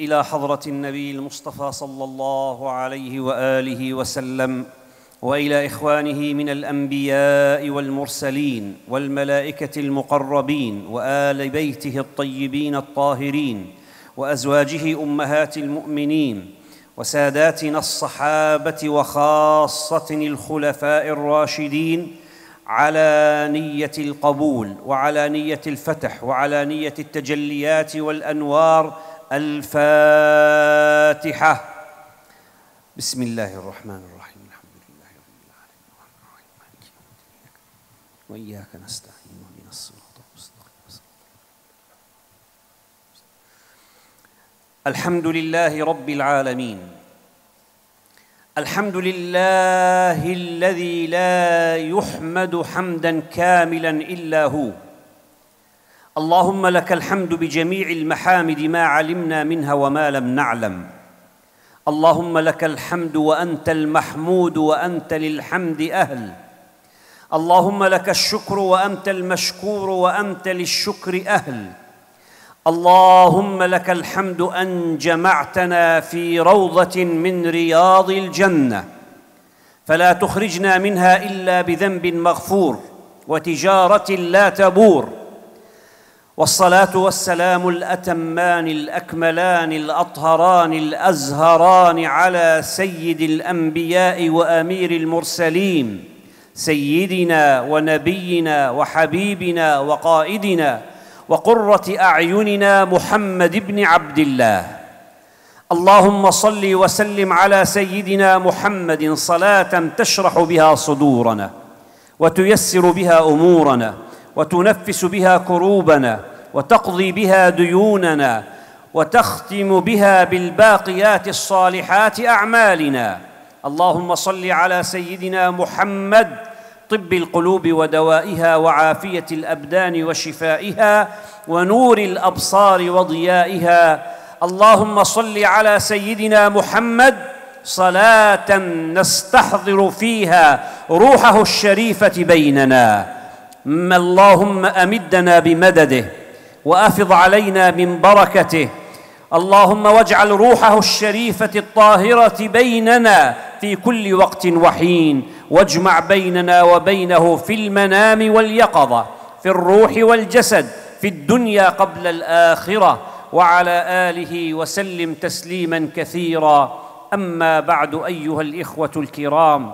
إلى حضرة النبي المصطفى صلى الله عليه وآله وسلم، وإلى إخوانه من الأنبياء والمرسلين والملائكة المقربين وآل بيته الطيبين الطاهرين وأزواجه أمهات المؤمنين وساداتنا الصحابة وخاصة الخلفاء الراشدين، على نية القبول وعلى نية الفتح وعلى نية التجليات والأنوار. الفاتحة. بسم الله الرحمن الرحيم. الحمد لله رب العالمين الرحمن الرحيم مالك يوم الدين وإياك نستعين واهدنا الصراط المستقيم. الحمد لله رب العالمين، الحمد لله الذي لا يحمد حمداً كاملاً إلا هو. اللهم لك الحمد بجميع المحامد ما علمنا منها وما لم نعلم. اللهم لك الحمد وأنت المحمود وأنت للحمد أهل. اللهم لك الشكر وأنت المشكور وأنت للشكر أهل. اللهم لك الحمد أن جمعتنا في روضة من رياض الجنة، فلا تخرجنا منها إلا بذنب مغفور وتجارة لا تبور. والصلاة والسلام الأتمان الأكملان الأطهران الأزهران على سيد الأنبياء وأمير المرسلين، سيدنا ونبينا وحبيبنا وقائدنا وقرة أعيننا محمد بن عبد الله. اللهم صل وسلم على سيدنا محمد صلاة تشرح بها صدورنا وتيسر بها أمورنا وتنفس بها كروبنا وتقضي بها ديوننا وتختم بها بالباقيات الصالحات أعمالنا. اللهم صل على سيدنا محمد طب القلوب ودوائها وعافية الأبدان وشفائها ونور الأبصار وضيائها. اللهم صل على سيدنا محمد صلاة نستحضر فيها روحه الشريفة بيننا. اللهم أمدنا بمدده وأفض علينا من بركته. اللهم واجعل روحه الشريفة الطاهرة بيننا في كل وقت وحين، واجمع بيننا وبينه في المنام واليقظة، في الروح والجسد، في الدنيا قبل الآخرة، وعلى آله وسلم تسليما كثيرا. أما بعد، أيها الإخوة الكرام،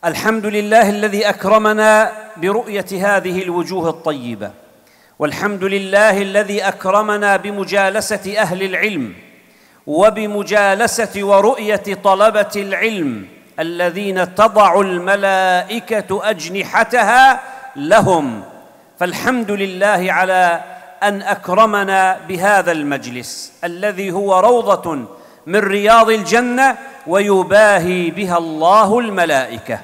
الحمد لله الذي أكرمنا برؤية هذه الوجوه الطيبة، والحمد لله الذي أكرمنا بمجالسة أهل العلم وبمجالسة ورؤية طلبة العلم الذين تضع الملائكة أجنحتها لهم. فالحمد لله على أن أكرمنا بهذا المجلس الذي هو روضة من رياض الجنة ويباهي بها الله الملائكة.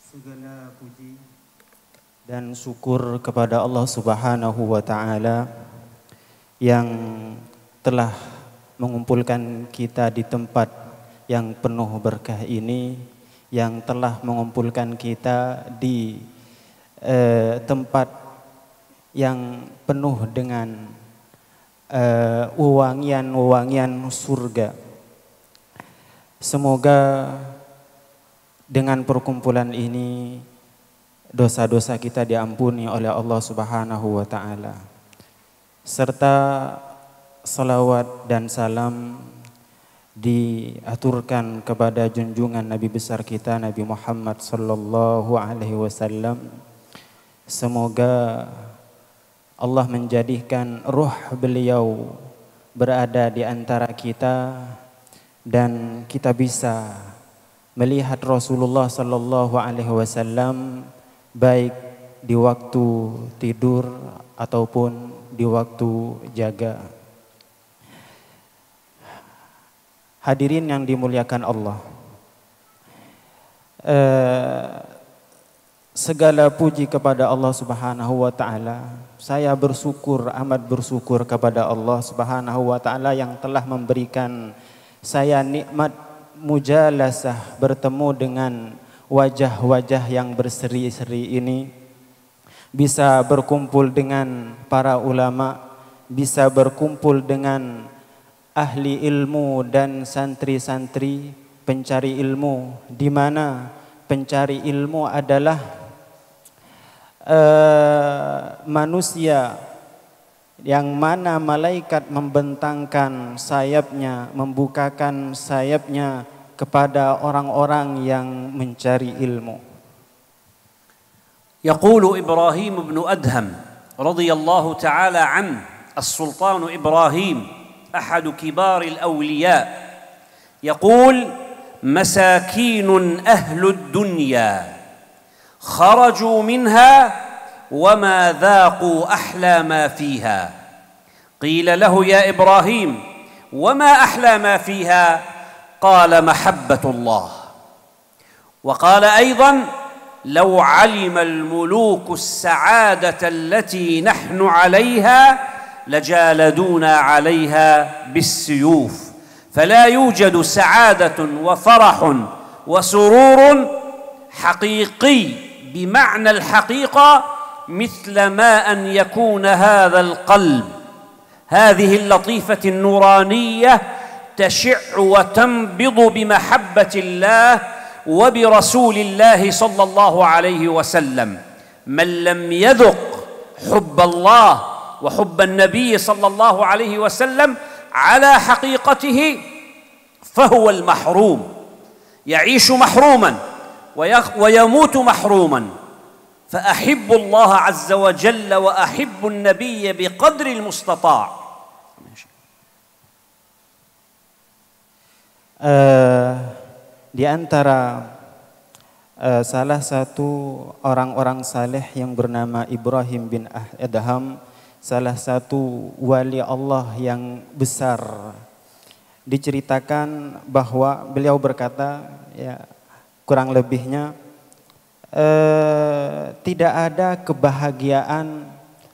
Segala puji dan syukur kepada Allah Subhanahu wa Ta'ala yang telah mengumpulkan kita di tempat yang penuh berkah ini, yang telah mengumpulkan kita di tempat yang penuh dengan wewangian-wewangian surga. Semoga dengan perkumpulan ini dosa-dosa kita diampuni oleh Allah Subhanahu wa Ta'ala, serta salawat dan salam diaturkan kepada junjungan Nabi besar kita Nabi Muhammad sallallahu alaihi wasallam. Semoga Allah menjadikan ruh beliau berada di antara kita dan kita bisa melihat Rasulullah sallallahu alaihi wasallam baik di waktu tidur ataupun di waktu jaga. Hadirin yang dimuliakan Allah, segala puji kepada Allah Subhanahu wa Ta'ala. Saya bersyukur, amat bersyukur kepada Allah Subhanahu wa Ta'ala yang telah memberikan saya nikmat mujalasah, bertemu dengan wajah-wajah yang berseri-seri ini, bisa berkumpul dengan para ulama, bisa berkumpul dengan ahli ilmu dan santri-santri pencari ilmu, di mana pencari ilmu adalah manusia yang mana malaikat membentangkan sayapnya, membukakan sayapnya kepada orang-orang yang mencari ilmu. يقول إبراهيم بن أدهم رضي الله تعالى عنه السلطان إبراهيم أحد كبار الأولياء يقول: مساكين أهل الدنيا خرجوا منها وما ذاقوا أحلى ما فيها. قيل له: يا إبراهيم وما أحلى ما فيها؟ قال: محبة الله. وقال أيضا: لو علم الملوك السعادة التي نحن عليها لجالدونا عليها بالسيوف. فلا يوجد سعادة وفرح وسرور حقيقي بمعنى الحقيقة مثل ما أن يكون هذا القلب، هذه اللطيفة النورانية تشع وتنبض بمحبة الله وبرسول الله صلى الله عليه وسلم. من لم يذق حب الله وحب النبي صلى الله عليه وسلم على حقيقته فهو المحروم، يعيش محروما ويموت محروما. فأحب الله عز وجل وأحب النبي بقدر المستطاع. Di antara salah satu orang-orang saleh yang bernama Ibrahim bin Adham, salah satu wali Allah yang besar, diceritakan bahwa beliau berkata, ya kurang lebihnya, tidak ada kebahagiaan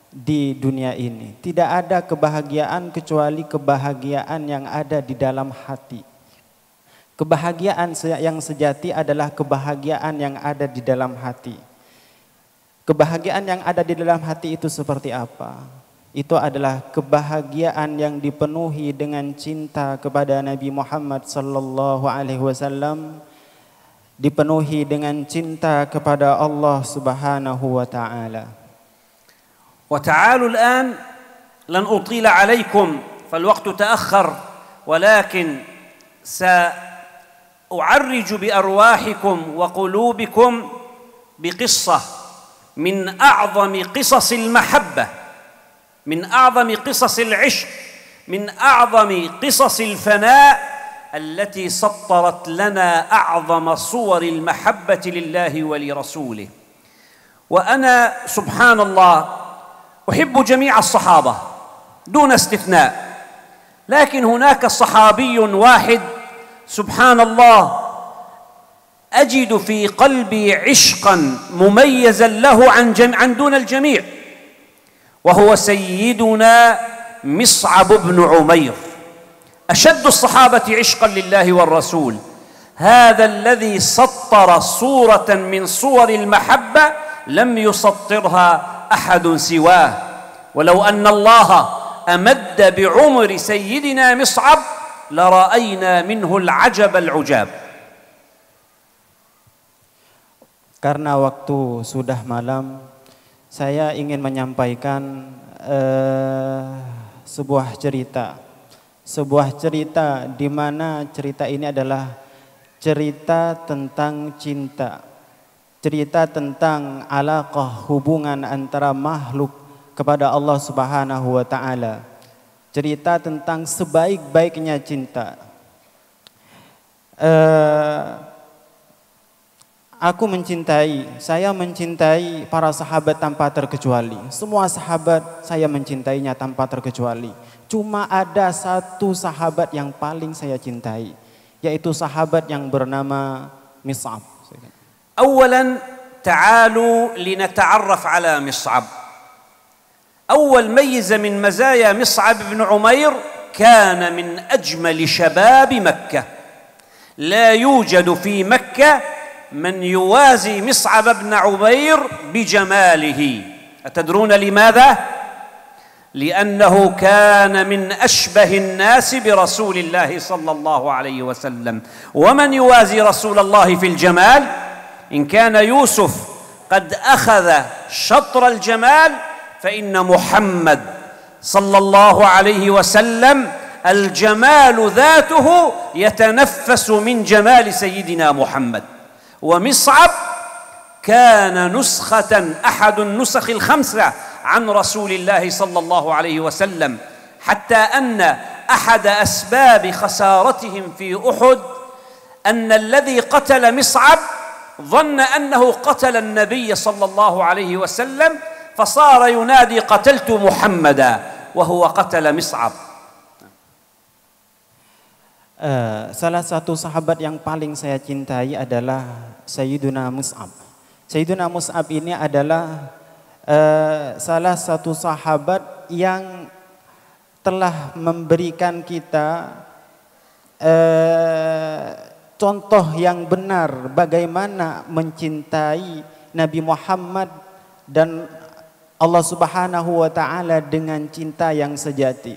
di dunia ini, tidak ada kebahagiaan kecuali kebahagiaan yang ada di dalam hati. Kebahagiaan yang sejati adalah kebahagiaan yang ada di dalam hati. Kebahagiaan yang ada di dalam hati itu seperti apa? Itu adalah kebahagiaan yang dipenuhi dengan cinta kepada Nabi Muhammad sallallahu alaihi wasallam, dipenuhi dengan cinta kepada Allah Subhanahu wa taala. Wa ta'alu al-an lan utila 'alaykum fal-waqtu ta'akhkhar walakin أعرج بأرواحكم وقلوبكم بقصة من أعظم قصص المحبة، من أعظم قصص العشق، من أعظم قصص الفناء التي سطرت لنا أعظم صور المحبة لله ولرسوله. وأنا سبحان الله أحب جميع الصحابة دون استثناء، لكن هناك صحابي واحد سبحان الله أجد في قلبي عشقا مميزا له عن دون الجميع، وهو سيدنا مصعب بن عمير، أشد الصحابة عشقا لله والرسول. هذا الذي سطر صورة من صور المحبة لم يسطرها أحد سواه. ولو أن الله أمد بعمر سيدنا مصعب لرأينا منه العجب العجاب. Karena waktu sudah malam, saya ingin menyampaikan sebuah cerita di mana cerita ini adalah cerita tentang cinta, cerita tentang alaqah, hubungan antara makhluk kepada Allah Subhanahu wa taala. Cerita tentang sebaik-baiknya cinta. Saya mencintai para sahabat tanpa terkecuali. Semua sahabat saya mencintainya tanpa terkecuali. Cuma ada satu sahabat yang paling saya cintai, yaitu sahabat yang bernama Mis'ab. Awalan ta'alu linata'arraf ala Mis'ab. أول ميزة من مزايا مصعب بن عمير كان من أجمل شباب مكة. لا يوجد في مكة من يوازي مصعب بن عمير بجماله. أتدرون لماذا؟ لأنه كان من أشبه الناس برسول الله صلى الله عليه وسلم. ومن يوازي رسول الله في الجمال؟ إن كان يوسف قد أخذ شطر الجمال فإن محمد صلى الله عليه وسلم الجمال ذاته يتنفس من جمال سيدنا محمد. ومصعب كان نسخة أحد النسخ الخمسة عن رسول الله صلى الله عليه وسلم، حتى أن أحد أسباب خسارتهم في أحد أن الذي قتل مصعب ظن أنه قتل النبي صلى الله عليه وسلم، فصار ينادي قتلت محمدا وهو قتل مصعب. Salah satu sahabat yang paling saya cintai adalah Sayyiduna Mus'ab. Sayyiduna Mus'ab ini adalah salah satu sahabat yang telah memberikan kita contoh yang benar bagaimana mencintai Nabi Muhammad dan Allah Subhanahu wa taala dengan cinta yang sejati.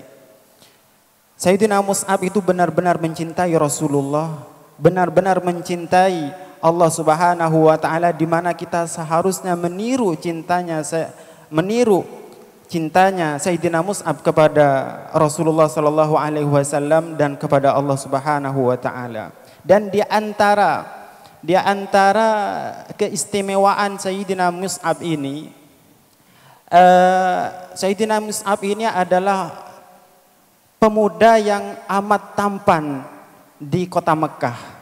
Sayyidina Mus'ab itu benar-benar mencintai Rasulullah, benar-benar mencintai Allah Subhanahu wa taala, di mana kita seharusnya meniru cintanya Sayyidina Mus'ab kepada Rasulullah sallallahu alaihi wasallam dan kepada Allah Subhanahu wa taala. Dan di antara keistimewaan Sayyidina Mus'ab ini, Sayyidina Mus'ab ini adalah pemuda yang amat tampan di kota Mekah.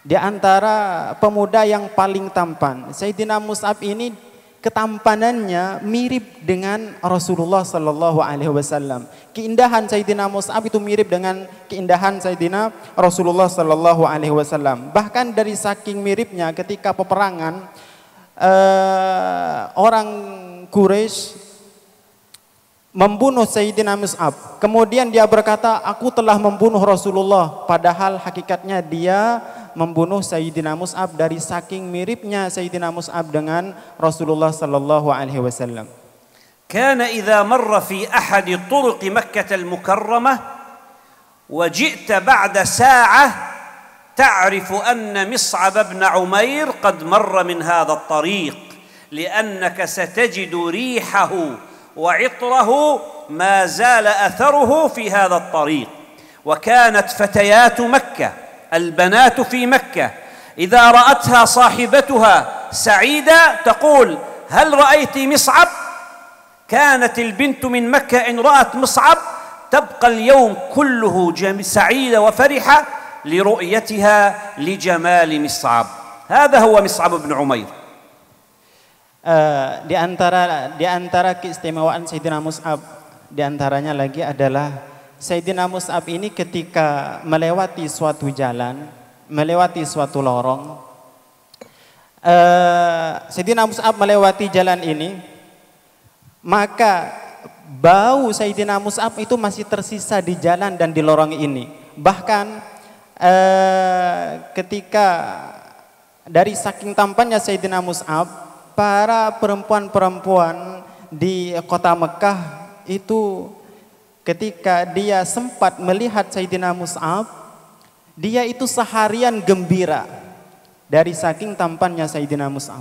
Di antara pemuda yang paling tampan, Sayyidina Mus'ab ini ketampanannya mirip dengan Rasulullah sallallahu alaihi wasallam. Keindahan Sayyidina Mus'ab itu mirip dengan keindahan Sayyidina Rasulullah sallallahu alaihi wasallam. Bahkan dari saking miripnya, ketika peperangan orang Quraisy membunuh Sayyidina Mus'ab. Kemudian dia berkata, aku telah membunuh Rasulullah. Padahal hakikatnya dia membunuh Sayyidina Mus'ab dari saking miripnya Sayyidina Mus'ab dengan Rasulullah sallallahu alaihi wasallam. كان إذا مر في أحد طرق مكة المكرمة وجئت بعد ساعة تعرف أن مصعب بن عمير قد مر من هذا الطريق، لأنك ستجد ريحه وعطره ما زال أثره في هذا الطريق. وكانت فتيات مكة البنات في مكة إذا رأتها صاحبتها سعيدة تقول هل رأيت مصعب؟ كانت البنت من مكة إن رأت مصعب تبقى اليوم كله سعيدة وفرحة لرؤيتها لجمال مصعب. هذا هو مصعب بن عمير. Di antara keistimewaan Sayyidina Mus'ab, di antaranya lagi adalah Sayyidina Mus'ab ini ketika melewati suatu jalan, melewati suatu lorong, Sayyidina Mus'ab melewati jalan ini, maka bau Sayyidina Mus'ab itu masih tersisa di jalan dan di lorong ini. Bahkan ketika dari saking tampannya Sayyidina Mus'ab, para perempuan-perempuan di kota Mekah itu ketika dia sempat melihat Sayyidina Mus'ab, dia itu seharian gembira dari saking tampannya Sayyidina Mus'ab.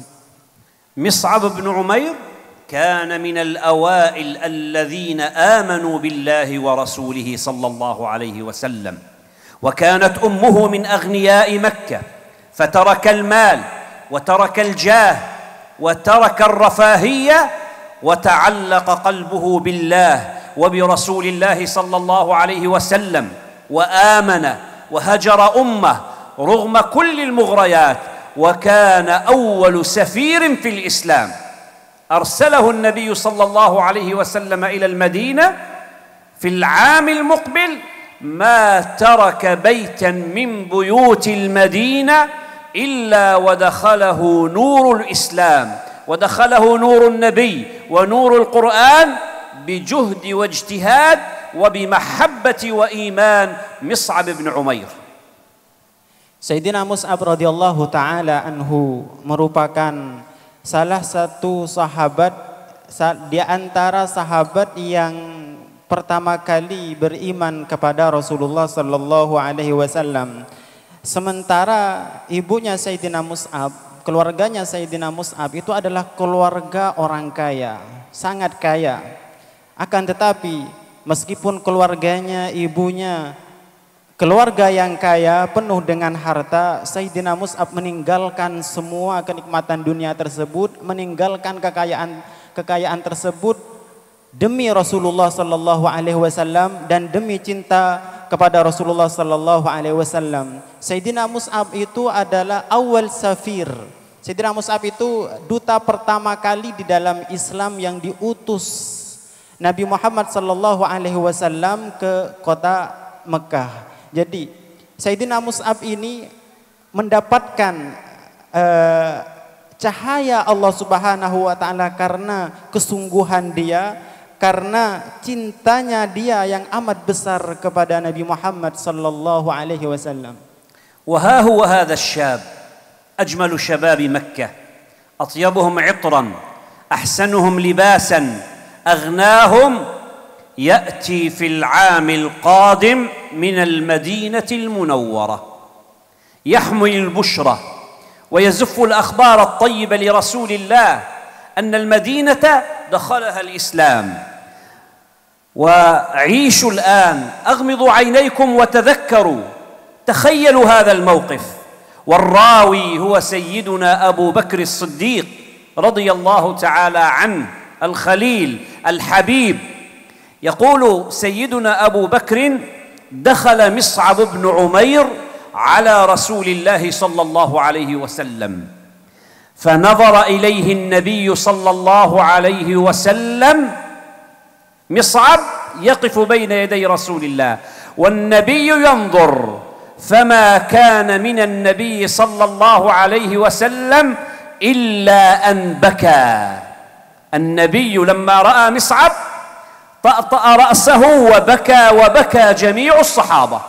مصعب بن عمير كان من الأوائل الذين آمنوا بالله ورسوله صلى الله عليه وسلم، وكانت أمه من أغنياء مكة، فترك المال وترك الجاه وترك الرفاهية وتعلق قلبه بالله وبرسول الله صلى الله عليه وسلم، وآمن وهجر أمه رغم كل المغريات، وكان أول سفير في الإسلام أرسله النبي صلى الله عليه وسلم إلى المدينة في العام المقبل، ما ترك بيتا من بيوت المدينة إلا ودخله نور الإسلام ودخله نور النبي ونور القرآن بجهد واجتهاد وبمحبة وإيمان مصعب بن عمير. Sayyidina Mus'ab radhiyallahu taala anhu merupakan salah satu sahabat di antara sahabat yang pertama kali beriman kepada Rasulullah sallallahu alaihi wasallam. Sementara ibunya Sayyidina Mus'ab, keluarganya Sayyidina Mus'ab itu adalah keluarga orang kaya, sangat kaya. Akan tetapi meskipun keluarganya, ibunya keluarga yang kaya penuh dengan harta, Sayyidina Mus'ab meninggalkan semua kenikmatan dunia tersebut, meninggalkan kekayaan tersebut demi Rasulullah sallallahu alaihi wasallam dan demi cinta kepada Rasulullah sallallahu alaihi wasallam. Sayyidina Mus'ab itu adalah awal safir. Sayyidina Mus'ab itu duta pertama kali di dalam Islam yang diutus Nabi Muhammad sallallahu alaihi wasallam ke kota Mekah. Jadi Sayyidina Mus'ab ini mendapatkan cahaya Allah Subhanahu wa taala karena kesungguhan dia, karena cintanya dia yang amat besar kepada Nabi Muhammad sallallahu alaihi wasallam. Wa ha huwa hadha asyab ajmalu shabab Makkah, atyabuhum 'itran, ahsanuhum libasan, aghnahum يأتي في العام القادم من المدينة المنورة يحمل البشرى ويزف الأخبار الطيبة لرسول الله أن المدينة دخلها الإسلام. وعيشوا الآن، أغمضوا عينيكم وتذكروا، تخيلوا هذا الموقف. والراوي هو سيدنا أبو بكر الصديق رضي الله تعالى عنه، الخليل الحبيب. يقول سيدنا أبو بكر: دخل مصعب بن عمير على رسول الله صلى الله عليه وسلم فنظر إليه النبي صلى الله عليه وسلم. مصعب يقف بين يدي رسول الله والنبي ينظر، فما كان من النبي صلى الله عليه وسلم إلا أن بكى. النبي لما رأى مصعب طأطأ رأسه وبكى جميع الصحابة.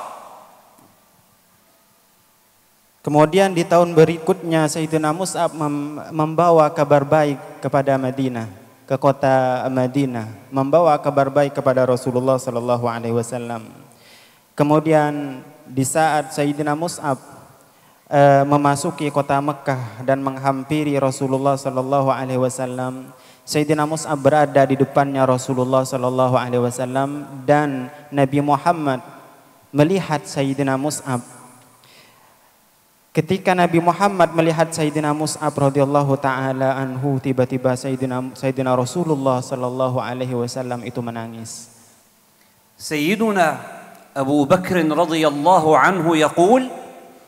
Kemudian di tahun berikutnya Sayyidina Mus'ab membawa kabar baik kepada Madinah, ke kota Madinah, membawa kabar baik kepada Rasulullah sallallahu alaihi wasallam. Kemudian di saat Sayyidina Mus'ab memasuki kota Mekah dan menghampiri Rasulullah sallallahu alaihi wasallam, Sayyidina Mus'ab berada di depannya Rasulullah sallallahu alaihi wasallam dan Nabi Muhammad melihat Sayyidina Mus'ab. Ketika Nabi Muhammad melihat Sayyidina Mus'ab radhiyallahu taala anhu, tiba-tiba Sayyidina Rasulullah sallallahu alaihi wasallam itu menangis. Sayyiduna Abu Bakr radhiyallahu anhu yaqul: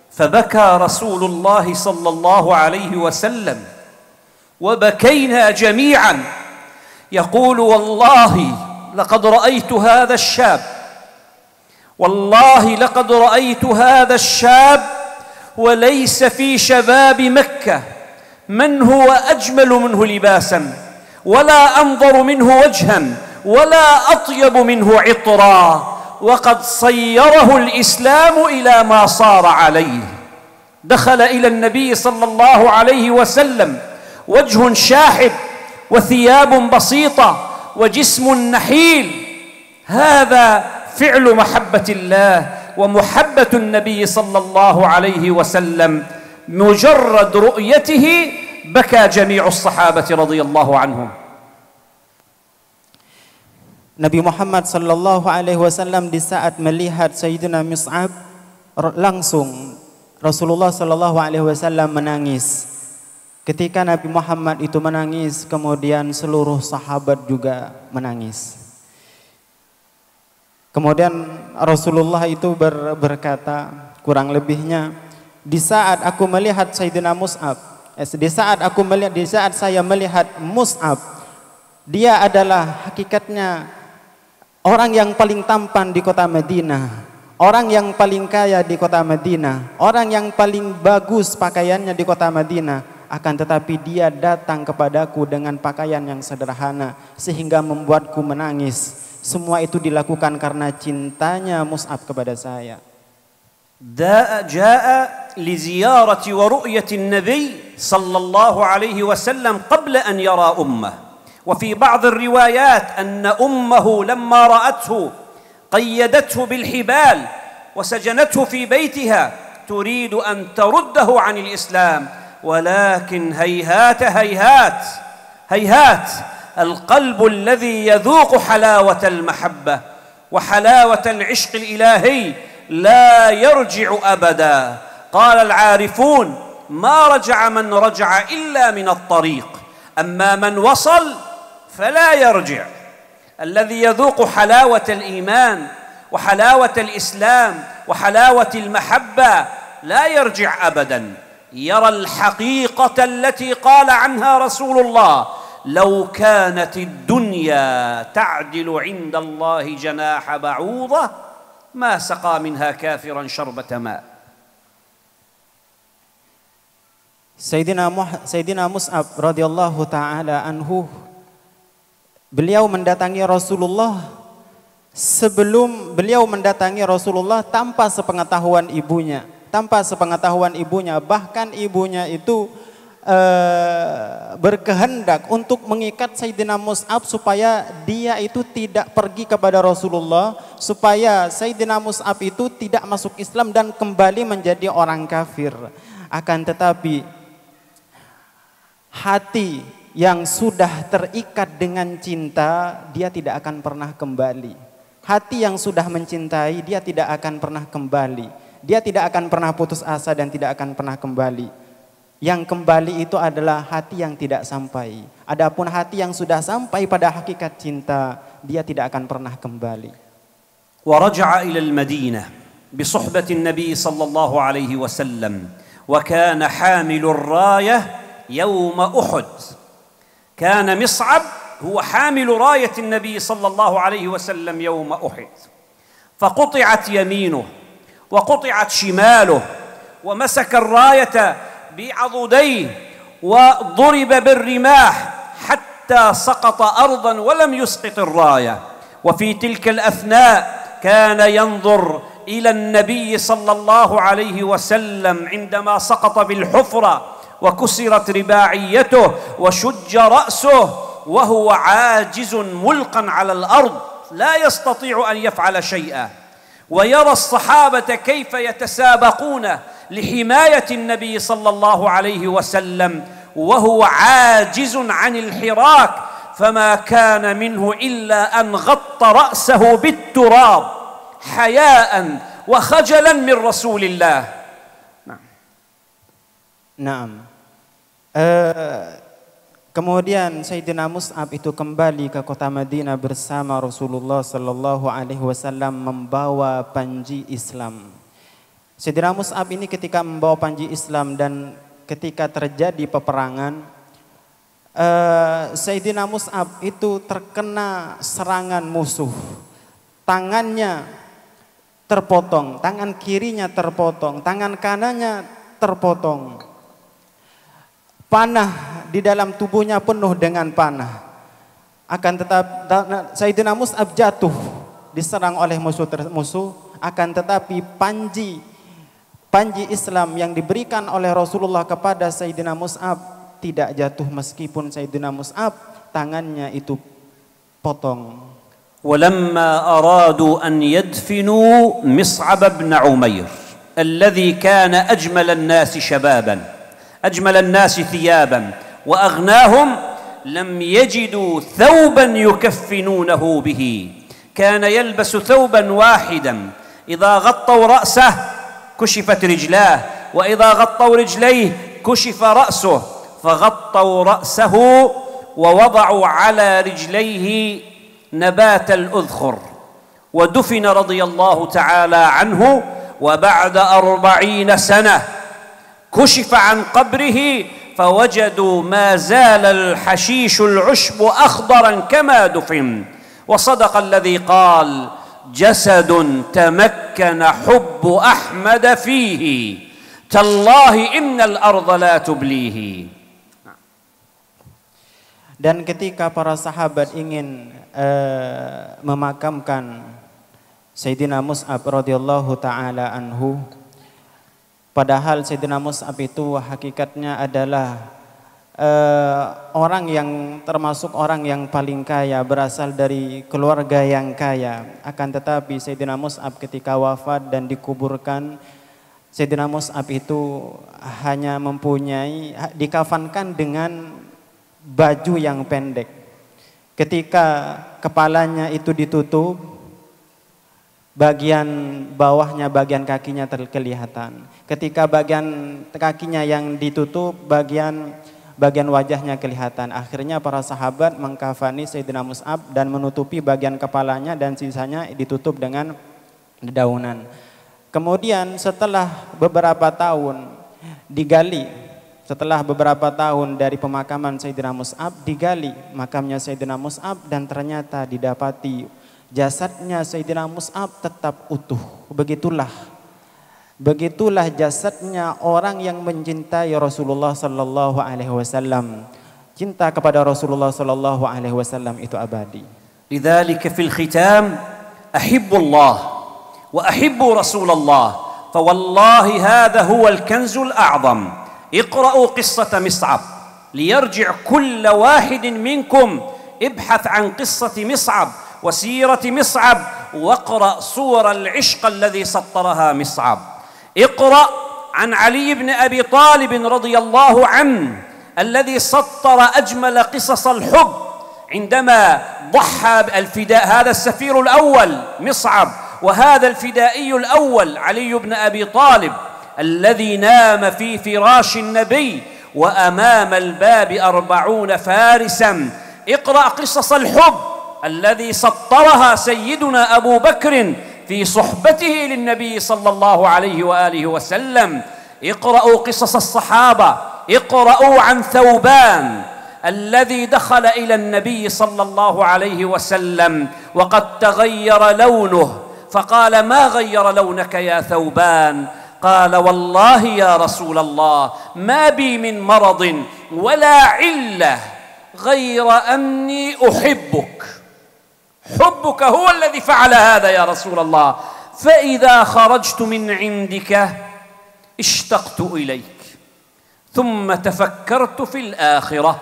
"Fabaka Rasulullah sallallahu alaihi wasallam وبكينا جميعا يقول: والله لقد رأيت هذا الشاب، والله لقد رأيت هذا الشاب وليس في شباب مكة من هو أجمل منه لباسا ولا أنظر منه وجها ولا أطيب منه عطرا، وقد صيره الإسلام إلى ما صار عليه. دخل إلى النبي صلى الله عليه وسلم وجه شاحب وثياب بسيطة وجسم نحيل. هذا فعل محبة الله ومحبة النبي صلى الله عليه وسلم. مجرد رؤيته بكى جميع الصحابة رضي الله عنهم. Nabi Muhammad sallallahu alaihi wasallam di saat melihat Sayyidina Mus'ab, langsung Rasulullah sallallahu alaihi wasallam menangis. Ketika Nabi Muhammad itu menangis, kemudian seluruh sahabat juga menangis. Kemudian Rasulullah itu berkata, kurang lebihnya, di saat aku melihat Sayyidina Mus'ab, di saat saya melihat Mus'ab, dia adalah hakikatnya orang yang paling tampan di kota Madinah, orang yang paling kaya di kota Madinah, orang yang paling bagus pakaiannya di kota Madinah. Akan tetapi dia datang kepadaku dengan pakaian yang sederhana sehingga membuatku menangis. Semua itu dilakukan karena cintanya Mus'ab kepada saya. جاء لزيارة ورؤية النبي صلى الله عليه وسلم قبل أن يرى أمه، وفي بعض الروايات أن أمه لما رأته قيدته بالحبال وسجنته في بيتها تريد أن ترده عن الإسلام، ولكن هيهات هيهات هيهات، القلب الذي يذوق حلاوة المحبة وحلاوة العشق الإلهي لا يرجع أبدا. قال العارفون: ما رجع من رجع إلا من الطريق، أما من وصل فلا يرجع. الذي يذوق حلاوة الإيمان وحلاوة الإسلام وحلاوة المحبة لا يرجع أبدا، يرى الحقيقة التي قال عنها رسول الله: لو كانت الدنيا تعدل عند الله جناح بعوضة ما سقى منها كافرا شربة ماء. Sayyidina Mus'ab radhiyallahu ta'ala anhu, beliau mendatangi Rasulullah sebelum beliau mendatangi Rasulullah tanpa sepengetahuan ibunya. Bahkan ibunya itu berkehendak untuk mengikat Sayyidina Mus'ab supaya dia itu tidak pergi kepada Rasulullah, supaya Sayyidina Mus'ab itu tidak masuk Islam dan kembali menjadi orang kafir. Akan tetapi hati yang sudah terikat dengan cinta, dia tidak akan pernah kembali. Hati yang sudah mencintai, dia tidak akan pernah kembali. Dia tidak akan pernah putus asa dan tidak akan pernah kembali. Yang kembali itu adalah hati yang tidak sampai. Adapun hati yang sudah sampai pada hakikat cinta, dia tidak akan pernah kembali. ورجع إلى المدينة بصحبة النبي صلى الله عليه وسلم، وكان حامل الراية يوم أحد. كان مصعب هو حامل راية النبي صلى الله عليه وسلم يوم أحد، فقطعت يمينه وقطعت شماله ومسك الراية بعضديه وضرب بالرماح حتى سقط أرضا ولم يسقط الراية. وفي تلك الأثناء كان ينظر إلى النبي صلى الله عليه وسلم عندما سقط بالحفرة وكسرت رباعيته وشج رأسه وهو عاجز ملقا على الأرض لا يستطيع أن يفعل شيئا، ويرى الصحابة كيف يتسابقون لحماية النبي صلى الله عليه وسلم وهو عاجز عن الحراك، فما كان منه إلا أن غط رأسه بالتراب حياء وخجلا من رسول الله. Naam. Kemudian Sayyidina Mus'ab itu kembali ke kota Madinah bersama Rasulullah sallallahu alaihi wasallam membawa panji Islam. Sayyidina Mus'ab ini ketika membawa panji Islam dan ketika terjadi peperangan, Sayyidina Mus'ab itu terkena serangan musuh. Tangannya terpotong, tangan kirinya terpotong, tangan kanannya terpotong. Panah di dalam tubuhnya penuh dengan panah. Akan tetapi Sayyidina Mus'ab jatuh diserang oleh musuh, akan tetapi panji Islam yang diberikan oleh Rasulullah kepada Sayyidina Mus'ab tidak jatuh meskipun Sayyidina Mus'ab tangannya itu potong. ولما أرادوا أن يدفنوا مصعب بن عمير الذي كان أجمل الناس شبابا أجمل الناس ثيابا وأغناهم، لم يجدوا ثوبا يكفنونه به، كان يلبس ثوبا واحدا، إذا غطوا رأسه كشفت رجلاه، وإذا غطوا رجليه كشف رأسه، فغطوا رأسه ووضعوا على رجليه نبات الأذخر، ودفن رضي الله تعالى عنه. وبعد 40 سنة كشف عن قبره فوجدوا ما زال الحشيش العشب أخضرا كما دفن، وصدق الذي قال: جسد تمكن حب أحمد فيه، تالله إن الأرض لا تبليه. Dan ketika para sahabat ingin memakamkan Sayyidina Mus'ab radhiyallahu ta'ala anhu, padahal Sayyidina Mus'ab itu hakikatnya adalah orang yang termasuk orang yang paling kaya, berasal dari keluarga yang kaya. Akan tetapi Sayyidina Mus'ab ketika wafat dan dikuburkan, Sayyidina Mus'ab itu hanya mempunyai, dikafankan dengan baju yang pendek. Ketika kepalanya itu ditutup, bagian bawahnya, bagian kakinya terkelihatan. Ketika bagian kakinya yang ditutup, bagian wajahnya kelihatan. Akhirnya para sahabat mengkafani Sayyidina Mus'ab dan menutupi bagian kepalanya dan sisanya ditutup dengan dedaunan. Kemudian setelah beberapa tahun digali, setelah beberapa tahun dari pemakaman Sayyidina Mus'ab, digali makamnya Sayyidina Mus'ab dan ternyata didapati jasadnya Sayyidina Mus'ab tetap utuh. Begitulah jasadnya orang yang mencintai Rasulullah sallallahu alaihi wasallam. Cinta kepada Rasulullah sallallahu alaihi wasallam itu abadi. Lidzalika fil khitam ahibbu Allah wa ahibbu Rasulullah. Fawallahi hadha huwa al-kanzul a'zam. اقرأوا قصة مصعب ليرجع كل واحد منكم ابحث عن قصة مصعب وسيرة مصعب واقرأ صور العشق الذي سطرها مصعب. اقرأ عن علي بن أبي طالب رضي الله عنه الذي سطر أجمل قصص الحب عندما ضحى الفداء، هذا السفير الأول مصعب، وهذا الفدائي الأول علي بن أبي طالب الذي نام في فراش النبي وأمام الباب 40 فارسا. اقرأ قصص الحب الذي سطرها سيدنا أبو بكر في صحبته للنبي صلى الله عليه وآله وسلم. اقرأوا قصص الصحابة. اقرأوا عن ثوبان الذي دخل إلى النبي صلى الله عليه وسلم وقد تغير لونه فقال: ما غير لونك يا ثوبان؟ قال: والله يا رسول الله ما بي من مرض ولا علة غير أني أحبك. حبك هو الذي فعل هذا يا رسول الله. فإذا خرجت من عندك اشتقت إليك ثم تفكرت في الآخرة.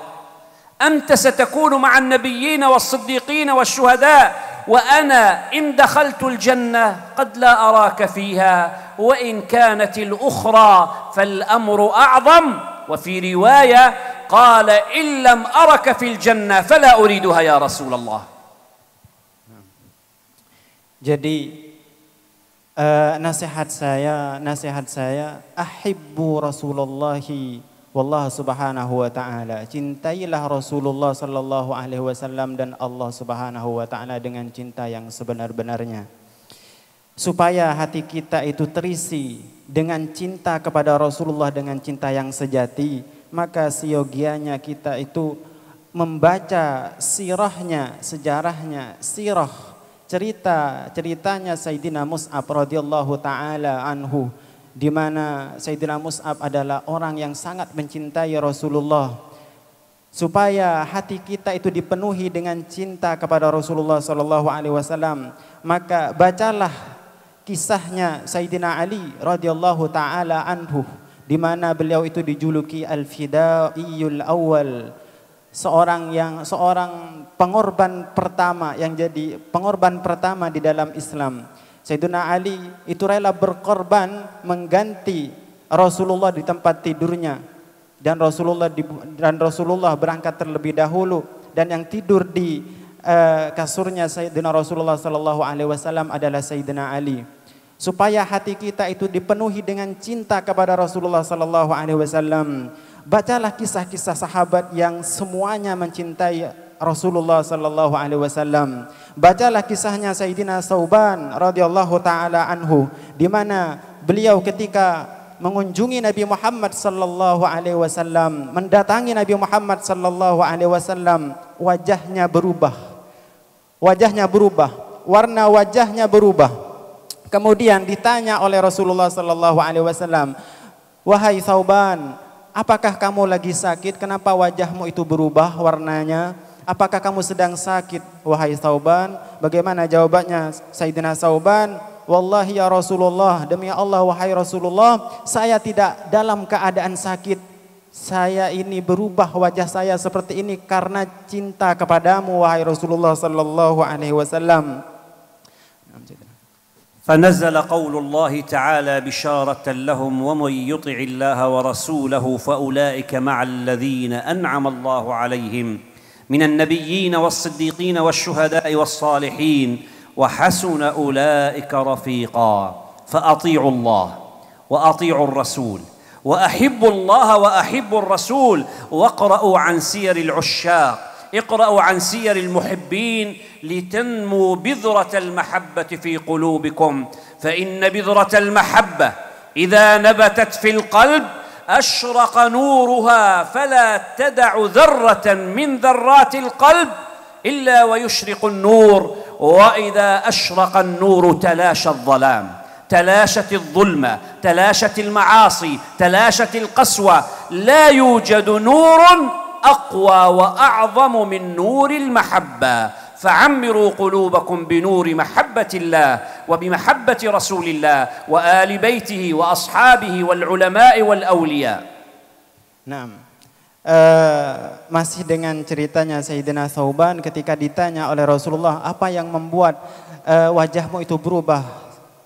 أنت ستكون مع النبيين والصديقين والشهداء وأنا إن دخلت الجنة قد لا أراك فيها وإن كانت الأخرى فالأمر أعظم. وفي رواية قال: إن لم أرك في الجنة فلا أريدها يا رسول الله. Jadi nasihat saya ahibbu Rasulullahi wallahu subhanahu wa ta'ala. Cintailah Rasulullah sallallahu alaihi wasallam dan Allah subhanahu wa ta'ala dengan cinta yang sebenar-benarnya. Supaya hati kita itu terisi dengan cinta kepada Rasulullah, dengan cinta yang sejati, maka siogianya kita itu membaca sirahnya, sejarahnya, ceritanya Sayyidina Mus'ab radhiyallahu taala anhu, di mana Sayyidina Mus'ab adalah orang yang sangat mencintai Rasulullah. Supaya hati kita itu dipenuhi dengan cinta kepada Rasulullah sallallahu alaihi wasallam, maka bacalah kisahnya Sayyidina Ali radhiyallahu taala anhu, di mana beliau itu dijuluki Al-Fidaiyul Awwal, seorang pengorban pertama yang jadi pengorban pertama di dalam Islam. Sayyidina Ali itu rela berkorban mengganti Rasulullah di tempat tidurnya, dan Rasulullah berangkat terlebih dahulu, dan yang tidur di kasurnya Sayyidina Rasulullah sallallahu alaihi wasallam adalah Sayyidina Ali. Supaya hati kita itu dipenuhi dengan cinta kepada Rasulullah sallallahu alaihi wasallam, bacalah kisah-kisah sahabat yang semuanya mencintai Rasulullah sallallahu alaihi wasallam. Bacalah kisahnya Sayyidina Thauban radhiyallahu taala anhu, di mana beliau ketika mengunjungi Nabi Muhammad sallallahu alaihi wasallam, mendatangi Nabi Muhammad sallallahu alaihi wasallam, wajahnya berubah, warna wajahnya berubah. Kemudian ditanya oleh Rasulullah sallallahu alaihi wasallam, "Wahai Thauban, apakah kamu lagi sakit? Kenapa wajahmu itu berubah warnanya? Apakah kamu sedang sakit, wahai Thauban?" Bagaimana jawabannya Sayyidina Thauban? "Wallahi ya Rasulullah, demi Allah wahai Rasulullah, saya tidak dalam keadaan sakit. saya ini berubah wajah saya seperti ini karena cinta kepadamu wahai Rasulullah sallallahu alaihi wasallam. فنزل قول الله تعالى بشارة لهم ومن يطع الله ورسوله فأولئك مع الذين أنعم الله عليهم من النبيين والصديقين والشهداء والصالحين وحسن أولئك رفيقا فأطيعوا الله وأطيعوا الرسول وأحبوا الله وأحبوا الرسول واقرأوا عن سير العشاق اقرأوا عن سير المحبين لتنمو بذرة المحبة في قلوبكم فإن بذرة المحبة إذا نبتت في القلب أشرق نورها فلا تدع ذرة من ذرات القلب إلا ويشرق النور وإذا أشرق النور تلاشى الظلام تلاشت الظلمة تلاشت المعاصي تلاشت القسوة لا يوجد نور أقوى وأعظم من نور المحبة فعمروا قلوبكم بنور محبة الله وبمحبة رسول الله وآل بيته وأصحابه والعلماء والأولياء. Masih dengan ceritanya Sayyidina Thauban ketika ditanya oleh Rasulullah, apa yang membuat wajahmu itu berubah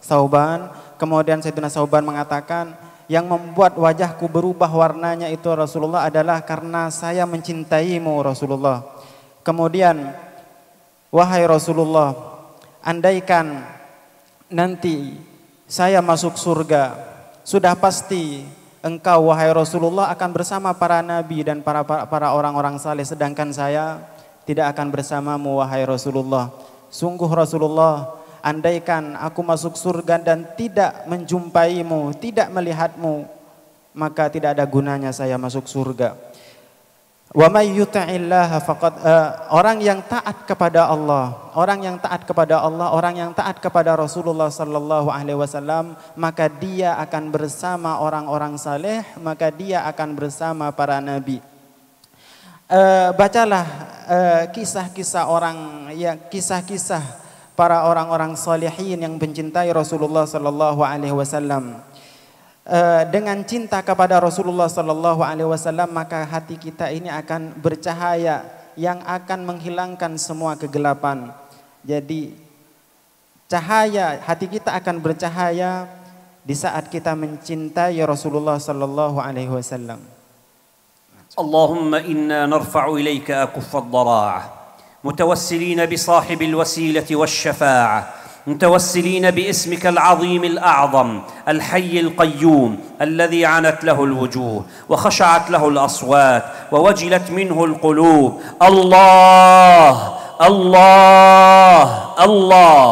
Thauban? Kemudian Sayyidina Thauban mengatakan, yang membuat wajahku berubah warnanya itu Rasulullah adalah karena saya mencintaimu Rasulullah. Kemudian, wahai Rasulullah, andaikan nanti saya masuk surga, sudah pasti engkau wahai Rasulullah akan bersama para nabi dan para orang-orang saleh, sedangkan saya tidak akan bersamamu wahai Rasulullah. Sungguh Rasulullah, andaikan aku masuk surga dan tidak menjumpaimu, tidak melihatmu, maka tidak ada gunanya saya masuk surga. Wa may yuti'illaha faqad, orang yang taat kepada Allah, orang yang taat kepada Allah, orang yang taat kepada Rasulullah sallallahu alaihi wasallam, maka dia akan bersama orang-orang saleh, maka dia akan bersama para nabi. Bacalah kisah-kisah orang, ya kisah-kisah para orang-orang salihin yang mencintai Rasulullah sallallahu alaihi wasallam. Dengan cinta kepada Rasulullah sallallahu alaihi wasallam, maka hati kita ini akan bercahaya yang akan menghilangkan semua kegelapan. Jadi cahaya hati kita akan bercahaya di saat kita mencintai Rasulullah sallallahu alaihi wasallam. Allahumma inna narfa'u ilaika akuffa ad-dara'ah متوسلين بصاحب الوسيلة والشفاعة متوسلين باسمك العظيم الأعظم الحي القيوم الذي عنت له الوجوه وخشعت له الأصوات ووجلت منه القلوب الله الله الله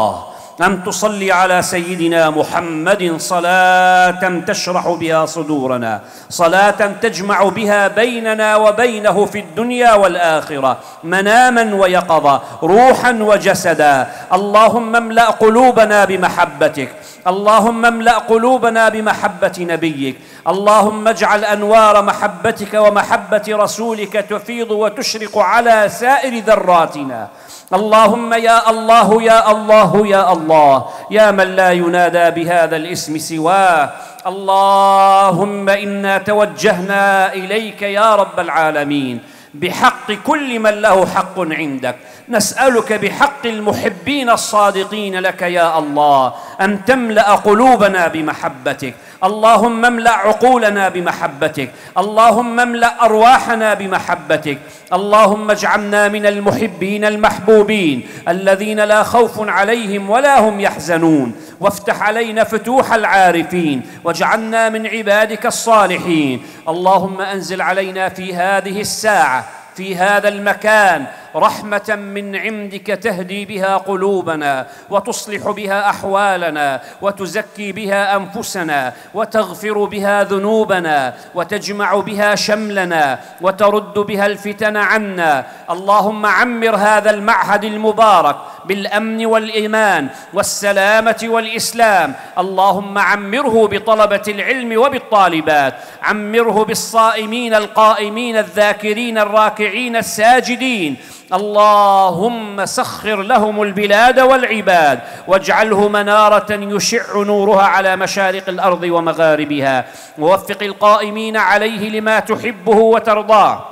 أن تصلي على سيدنا محمد صلاة تشرح بها صدورنا صلاة تجمع بها بيننا وبينه في الدنيا والآخرة مناما ويقظة روحا وجسدا اللهم املأ قلوبنا بمحبتك اللهم املأ قلوبنا بمحبة نبيك اللهم اجعل أنوار محبتك ومحبة رسولك تفيض وتشرق على سائر ذراتنا اللهم يا الله يا الله يا الله يا من لا ينادى بهذا الاسم سواه اللهم إنا توجهنا إليك يا رب العالمين بحق كل من له حق عندك نسألك بحق المحبين الصادقين لك يا الله أن تملأ قلوبنا بمحبتك اللهم املأ عقولنا بمحبتك اللهم املأ أرواحنا بمحبتك اللهم اجعلنا من المحبين المحبوبين الذين لا خوف عليهم ولا هم يحزنون وافتح علينا فتوح العارفين واجعلنا من عبادك الصالحين اللهم أنزل علينا في هذه الساعة في هذا المكان رحمة من عندك تهدي بها قلوبنا وتصلح بها أحوالنا وتزكي بها أنفسنا وتغفر بها ذنوبنا وتجمع بها شملنا وترد بها الفتن عنا اللهم عمر هذا المعهد المبارك بالأمن والإيمان والسلامة والإسلام اللهم عمره بطلبة العلم وبالطالبات عمره بالصائمين القائمين الذاكرين الراكعين الساجدين اللهم سخر لهم البلاد والعباد واجعله منارة يشع نورها على مشارق الأرض ومغاربها، ووفق القائمين عليه لما تحبه وترضاه.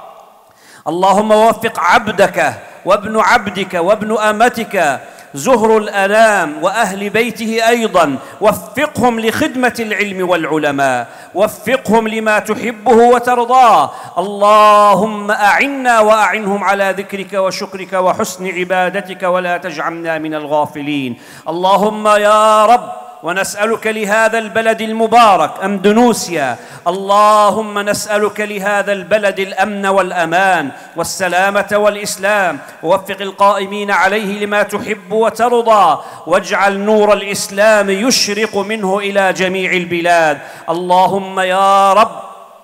اللهم وفق عبدك وابن عبدك وابن أمتك زهر الأنام وأهل بيته أيضا، وفقهم لخدمة العلم والعلماء، وفقهم لما تحبه وترضاه. اللهم أعنا وأعنهم على ذكرك وشكرك وحسن عبادتك، ولا تجعلنا من الغافلين. اللهم يا رب، ونسألك لهذا البلد المبارك أندونيسيا، اللهم نسألك لهذا البلد الأمن والأمان والسلامة والإسلام، ووفق القائمين عليه لما تحب وترضى، واجعل نور الإسلام يشرق منه إلى جميع البلاد. اللهم يا رب،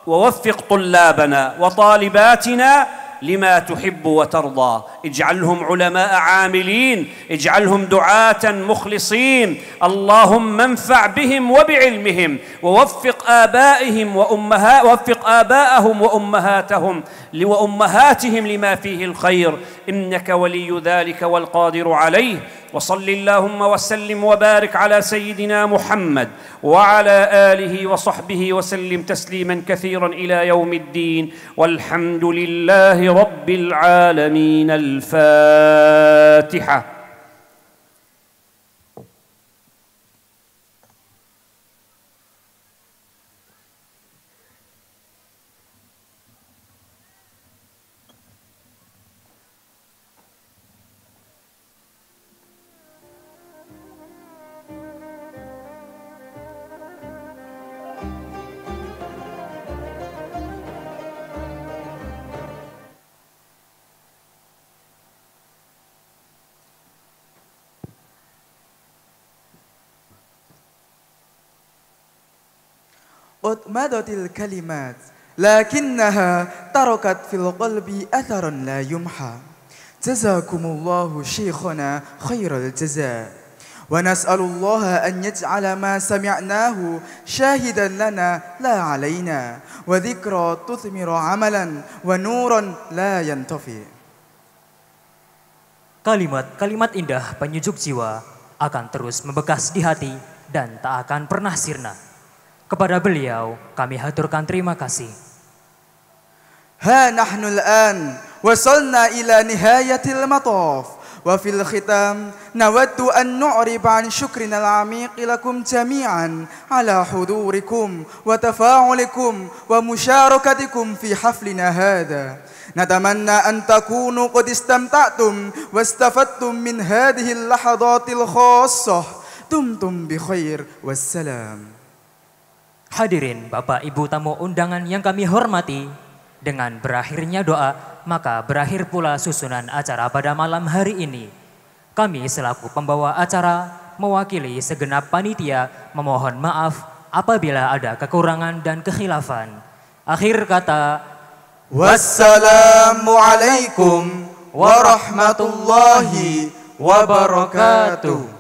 ووفق طلابنا وطالباتنا لما تحب وترضى، اجعلهم علماء عاملين، اجعلهم دعاة مخلصين. اللهم انفع بهم وبعلمهم، ووفق آباءهم وأمهاتهم لما فيه الخير، إنك ولي ذلك والقادر عليه. وصل اللهم وسلم وبارك على سيدنا محمد وعلى آله وصحبه وسلم تسليما كثيرا إلى يوم الدين، والحمد لله رب العالمين. الفاتحة. قد مضت الكلمات لكنها تركت في القلب أثرا لا يمحى. جزاكم الله شيخنا خير الجزاء، ونسأل الله أن يجعل ما سمعناه شاهدا لنا لا علينا، وذكرى تثمر عملا ونورا لا ينطفئ. Kalimat-kalimat indah penyejuk jiwa akan terus membekas di hati dan tak akan pernah sirna. Kepada beliau kami haturkan terima kasih. Ha nahnu al-an wasalna ila nihayatil mataf, wa fil khitam nawaddu an nu'rib an syukrina al-amiq lakum jami'an ala hudurikum wa tafa'ulikum wa musyarakatikum fi haflina hadha. Natamanna an takunu qad istamta'tum wastafattum min hadhihi al-lahadatil khassah. Tumtum bi khair wassalam. Hadirin Bapak Ibu tamu undangan yang kami hormati, dengan berakhirnya doa, maka berakhir pula susunan acara pada malam hari ini. Kami selaku pembawa acara mewakili segenap panitia memohon maaf apabila ada kekurangan dan kekhilafan. Akhir kata, wassalamualaikum warahmatullahi wabarakatuh.